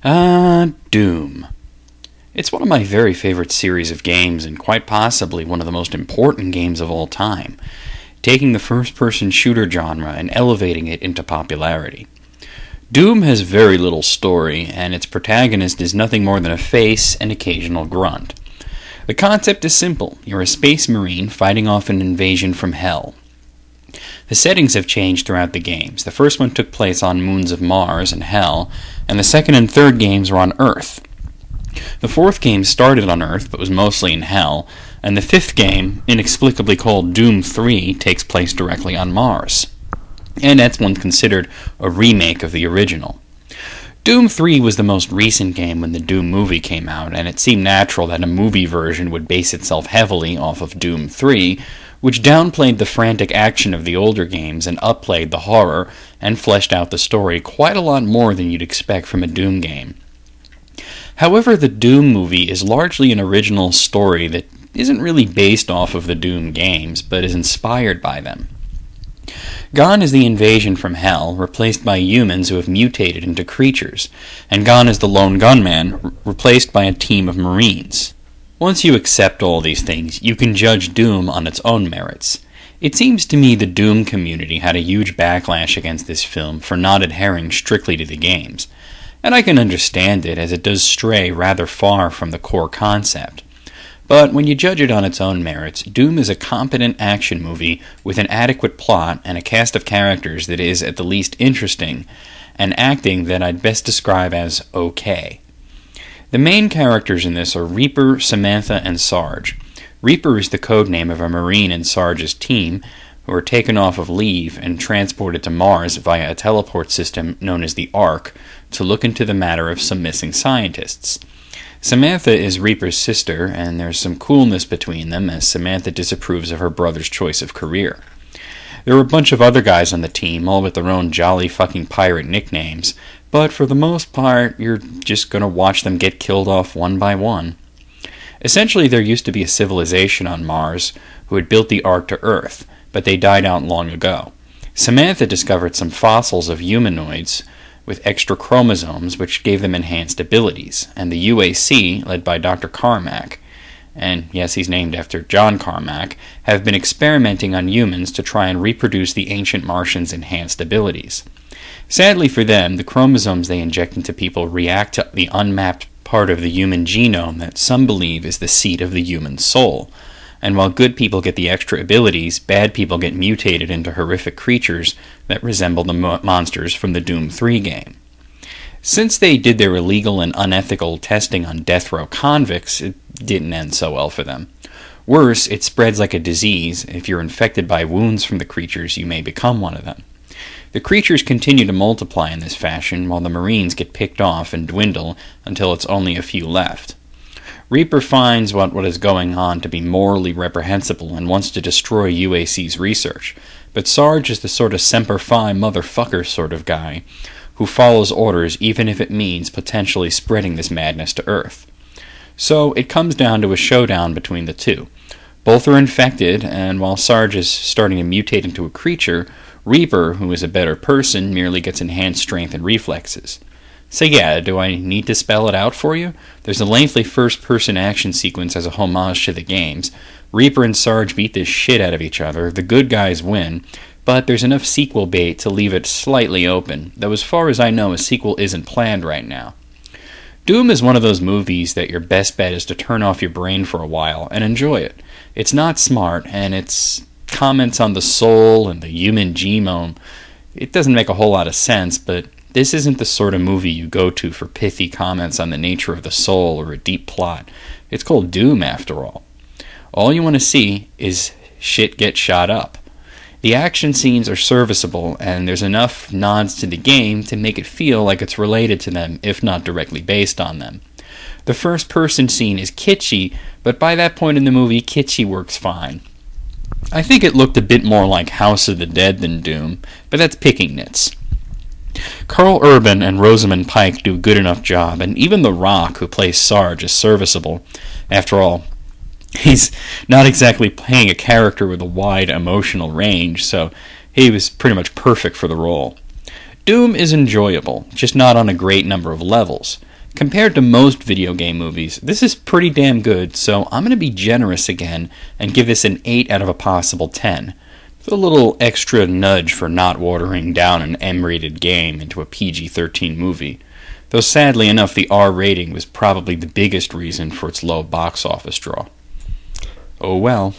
Doom. It's one of my very favorite series of games, and quite possibly one of the most important games of all time, taking the first-person shooter genre and elevating it into popularity. Doom has very little story, and its protagonist is nothing more than a face and occasional grunt. The concept is simple. You're a space marine fighting off an invasion from hell. The settings have changed throughout the games. The first one took place on moons of Mars and Hell, and the second and third games were on Earth. The fourth game started on Earth, but was mostly in Hell, and the fifth game, inexplicably called Doom 3, takes place directly on Mars. And that's one considered a remake of the original. Doom 3 was the most recent game when the Doom movie came out, and it seemed natural that a movie version would base itself heavily off of Doom 3, which downplayed the frantic action of the older games and upplayed the horror and fleshed out the story quite a lot more than you'd expect from a Doom game. However, the Doom movie is largely an original story that isn't really based off of the Doom games, but is inspired by them. Gone is the invasion from Hell, replaced by humans who have mutated into creatures, and gone is the lone gunman, replaced by a team of Marines. Once you accept all these things, you can judge Doom on its own merits. It seems to me the Doom community had a huge backlash against this film for not adhering strictly to the games, and I can understand it as it does stray rather far from the core concept. But when you judge it on its own merits, Doom is a competent action movie with an adequate plot and a cast of characters that is at the least interesting, and acting that I'd best describe as okay. The main characters in this are Reaper, Samantha, and Sarge. Reaper is the codename of a Marine in Sarge's team, who are taken off of leave and transported to Mars via a teleport system known as the Ark to look into the matter of some missing scientists. Samantha is Reaper's sister, and there's some coolness between them as Samantha disapproves of her brother's choice of career. There are a bunch of other guys on the team, all with their own jolly fucking pirate nicknames, but for the most part, you're just gonna watch them get killed off one by one. Essentially, there used to be a civilization on Mars who had built the Ark to Earth, but they died out long ago. Samantha discovered some fossils of humanoids with extra chromosomes which gave them enhanced abilities, and the UAC, led by Dr. Carmack, and yes, he's named after John Carmack, have been experimenting on humans to try and reproduce the ancient Martians' enhanced abilities. Sadly for them, the chromosomes they inject into people react to the unmapped part of the human genome that some believe is the seat of the human soul. And while good people get the extra abilities, bad people get mutated into horrific creatures that resemble the monsters from the Doom 3 game. Since they did their illegal and unethical testing on death row convicts, it didn't end so well for them. Worse, it spreads like a disease. If you're infected by wounds from the creatures, you may become one of them. The creatures continue to multiply in this fashion, while the Marines get picked off and dwindle until it's only a few left. Reaper finds what is going on to be morally reprehensible and wants to destroy UAC's research, but Sarge is the sort of semper fi motherfucker sort of guy who follows orders even if it means potentially spreading this madness to Earth. So it comes down to a showdown between the two. Both are infected, and while Sarge is starting to mutate into a creature, Reaper, who is a better person, merely gets enhanced strength and reflexes. So yeah, do I need to spell it out for you? There's a lengthy first-person action sequence as a homage to the games. Reaper and Sarge beat the shit out of each other, the good guys win, but there's enough sequel bait to leave it slightly open, though as far as I know a sequel isn't planned right now. Doom is one of those movies that your best bet is to turn off your brain for a while and enjoy it. It's not smart, and its comments on the soul and the human genome, it doesn't make a whole lot of sense, but this isn't the sort of movie you go to for pithy comments on the nature of the soul or a deep plot. It's called Doom, after all. All you want to see is shit get shot up. The action scenes are serviceable, and there's enough nods to the game to make it feel like it's related to them, if not directly based on them. The first-person scene is kitschy, but by that point in the movie, kitschy works fine. I think it looked a bit more like House of the Dead than Doom, but that's picking nits. Carl Urban and Rosamund Pike do a good enough job, and even The Rock, who plays Sarge, is serviceable. After all, he's not exactly playing a character with a wide emotional range, so he was pretty much perfect for the role. Doom is enjoyable, just not on a great number of levels. Compared to most video game movies, this is pretty damn good, so I'm going to be generous again and give this an 8 out of a possible 10. With a little extra nudge for not watering down an M-rated game into a PG-13 movie. Though sadly enough, the R rating was probably the biggest reason for its low box office draw. Oh well.